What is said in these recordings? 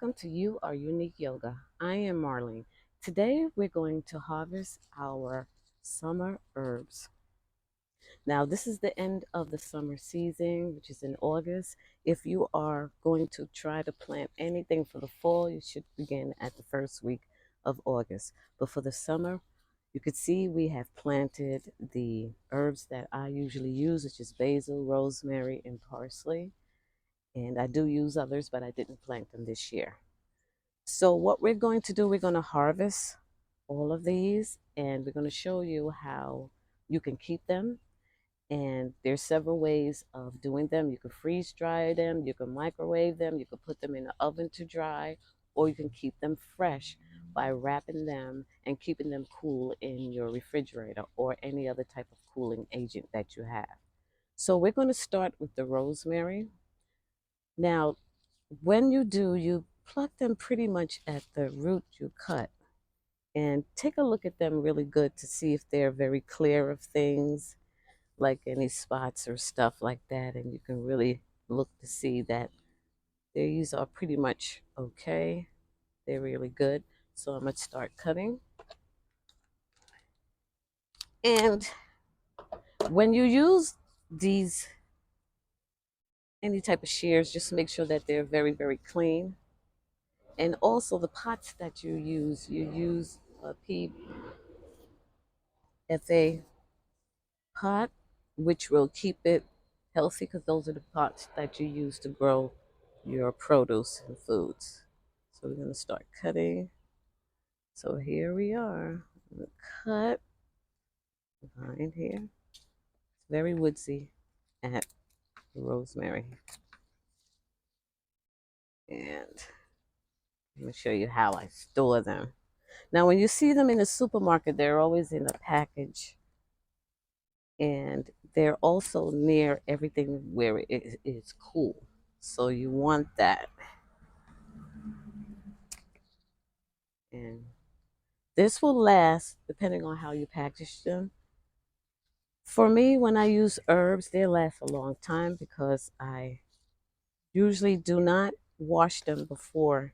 welcome to You Are Unique Yoga. I am Marlene. Today we're going to harvest our summer herbs. Now, this is the end of the summer season, which is in August. If you are going to try to plant anything for the fall, you should begin at the first week of August. But for the summer, you could see we have planted the herbs that I usually use, which is basil, rosemary, and parsley. And I do use others, but I didn't plant them this year. So what we're going to do, we're going to harvest all of these and we're going to show you how you can keep them. And there's several ways of doing them. You can freeze dry them, you can microwave them, you can put them in the oven to dry, or you can keep them fresh by wrapping them and keeping them cool in your refrigerator or any other type of cooling agent that you have. So we're going to start with the rosemary. Now, when you do, you pluck them pretty much at the root you cut and take a look at them really good to see if they're very clear of things like any spots or stuff like that. And you can really look to see that these are pretty much okay. They're really good. So I'm going to start cutting. And when you use these, any type of shears, just make sure that they're very, very clean. And also the pots that you use a PFA pot, which will keep it healthy because those are the pots that you use to grow your produce and foods. So we're going to start cutting. So here we are. I'm going to cut behind here. It's very woodsy at rosemary. And I'm going to show you how I store them. Now, when you see them in the supermarket, they're always in a package. And they're also near everything where it is cool. So you want that. And this will last depending on how you package them. For me, when I use herbs, they last a long time because I usually do not wash them before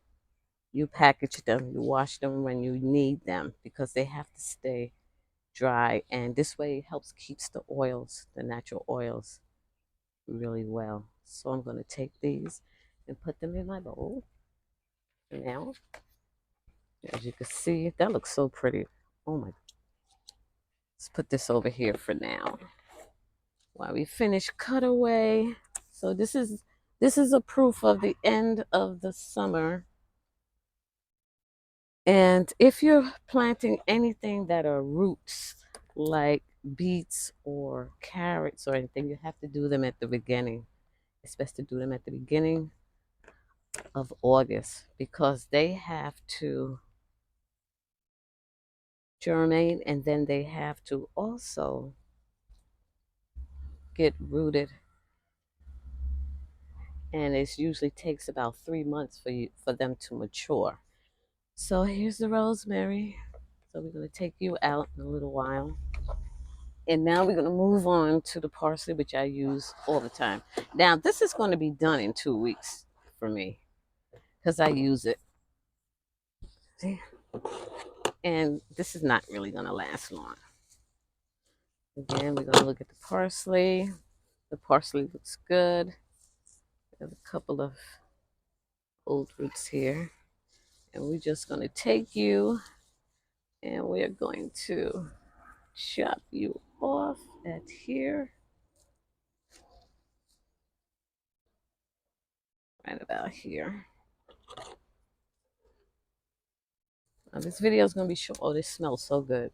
you package them. You wash them when you need them because they have to stay dry. And this way it helps keeps the oils, the natural oils, really well. So I'm going to take these and put them in my bowl. Now, as you can see, that looks so pretty. Oh my, let's put this over here for now while we finish cutaway. So this is a proof of the end of the summer. And if you're planting anything that are roots like beets or carrots or anything, you have to do them at the beginning. It's best to do them at the beginning of August because they have to germinate and then they have to also get rooted, and it usually takes about 3 months for them to mature. So here's the rosemary. So we're going to take you out in a little while. And now we're going to move on to the parsley, which I use all the time. Now this is going to be done in 2 weeks for me because I use it. See? And this is not really going to last long. Again, we're going to look at the parsley. The parsley looks good. There's a couple of old roots here. And we're just going to take you and we're going to chop you off at here. Right about here. Now this video is going to be short. Oh, this smells so good.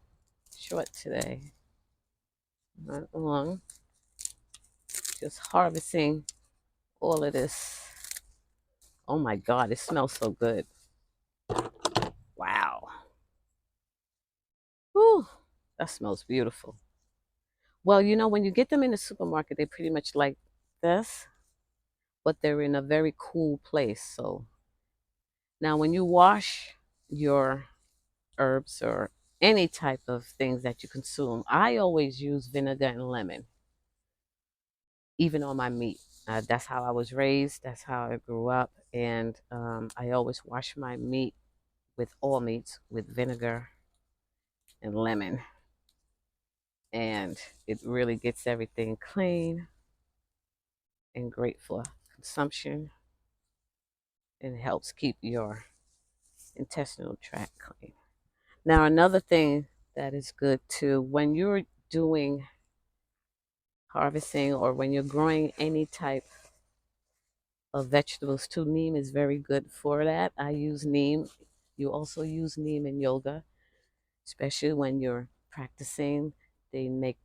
Short today. Not long. Just harvesting all of this. Oh my God, it smells so good. Wow. Whew, that smells beautiful. Well, you know, when you get them in the supermarket, they're pretty much like this, but they're in a very cool place. So now when you wash your herbs or any type of things that you consume, I always use vinegar and lemon, even on my meat. That's how I was raised. That's how I grew up. And I always wash my meat with all meats with vinegar and lemon. And it really gets everything clean and great for consumption and helps keep your intestinal tract clean. Now, another thing that is good too, when you're doing harvesting or when you're growing any type of vegetables too, neem is very good for that. I use neem. You also use neem in yoga, especially when you're practicing. They make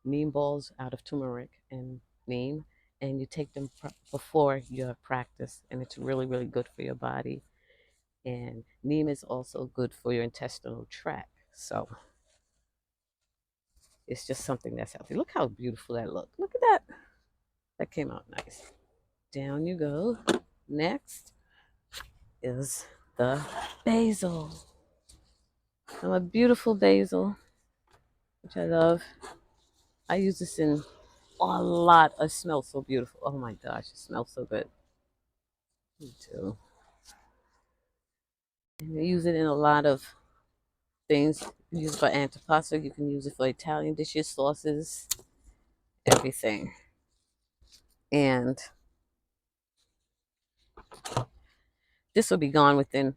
neem balls out of turmeric and neem, and you take them before your practice, and it's really, really good for your body. And neem is also good for your intestinal tract. So it's just something that's healthy. Look how beautiful that looked. Look at that. That came out nice. Down you go. Next is the basil. I'm a beautiful basil, which I love. I use this in a lot. It smells so beautiful. Oh my gosh, it smells so good. Me too. And I use it in a lot of things. You can use it for antipasto. You can use it for Italian dishes, sauces, everything. And this will be gone within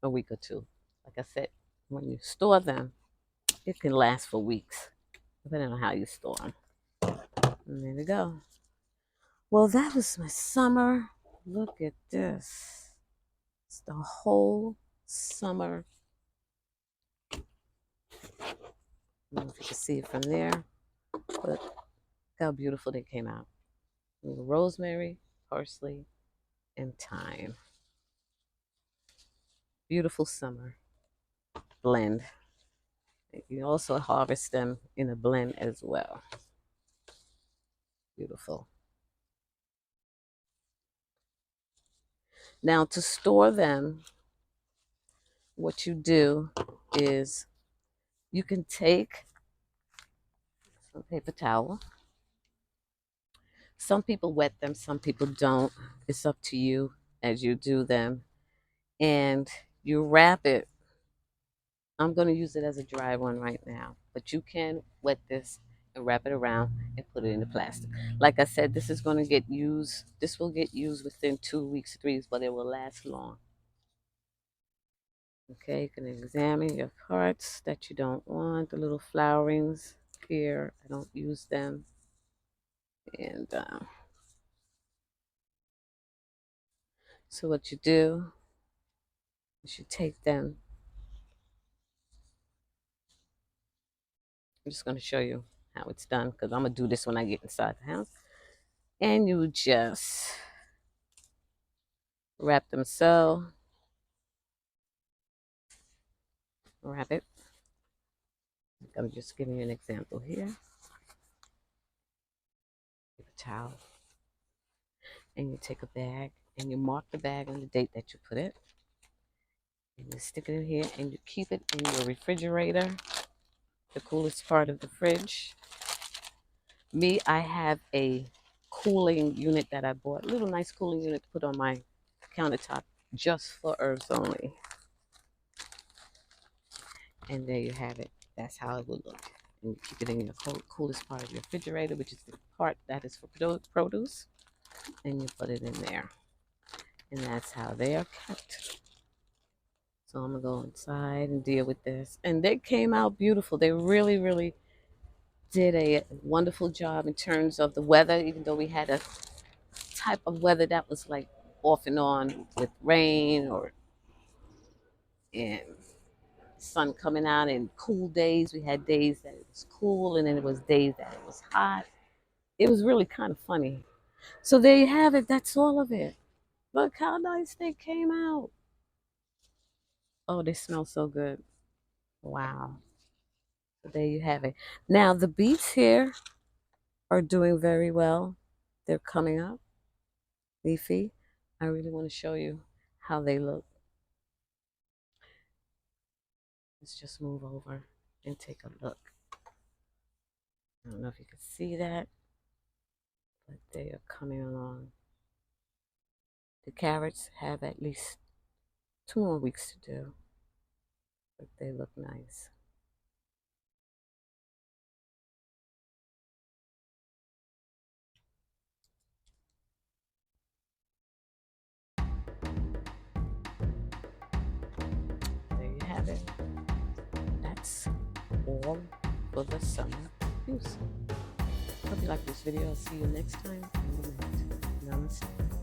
a week or two. Like I said, when you store them, it can last for weeks, depending on how you store them. And there we go. Well, that was my summer. Look at this. It's the whole summer. I don't know if you can see it from there, but look how beautiful they came out. Rosemary, parsley, and thyme. Beautiful summer blend. You also harvest them in a blend as well. Beautiful. Now, to store them, what you do is you can take some paper towel. Some people wet them, some people don't. It's up to you as you do them. And you wrap it. I'm going to use it as a dry one right now, but you can wet this and wrap it around and put it in the plastic. Like I said, this is going to get used. This will get used within 2 weeks, 3 weeks, but it will last long. Okay, you can examine your parts that you don't want, the little flowerings here. I don't use them. And so what you do is you take them. I'm just going to show you how it's done because I'm going to do this when I get inside the house. And you just wrap them so. Wrap it. I'm just giving you an example here. Take a towel. And you take a bag and you mark the bag on the date that you put it. And you stick it in here and you keep it in your refrigerator, the coolest part of the fridge. Me, I have a cooling unit that I bought, a little nice cooling unit to put on my countertop just for herbs only. And there you have it. That's how it will look. And you keep it in your coolest part of your refrigerator, which is the part that is for produce. And you put it in there. And that's how they are kept. So I'm going to go inside and deal with this. And they came out beautiful. They really, really did a wonderful job in terms of the weather, even though we had a type of weather that was like off and on with rain or and sun coming out and cool days. We had days that it was cool and then it was days that it was hot. It was really kind of funny. So there you have it. That's all of it. Look how nice they came out. Oh, they smell so good. Wow. So there you have it. Now the beets here are doing very well. They're coming up, leafy. I really want to show you how they look. Let's just move over and take a look. I don't know if you can see that. but they are coming along. The carrots have at least 2 more weeks to do, but they look nice. There you have it. That's all for the summer use. Hope you like this video. I'll see you next time. Namaste.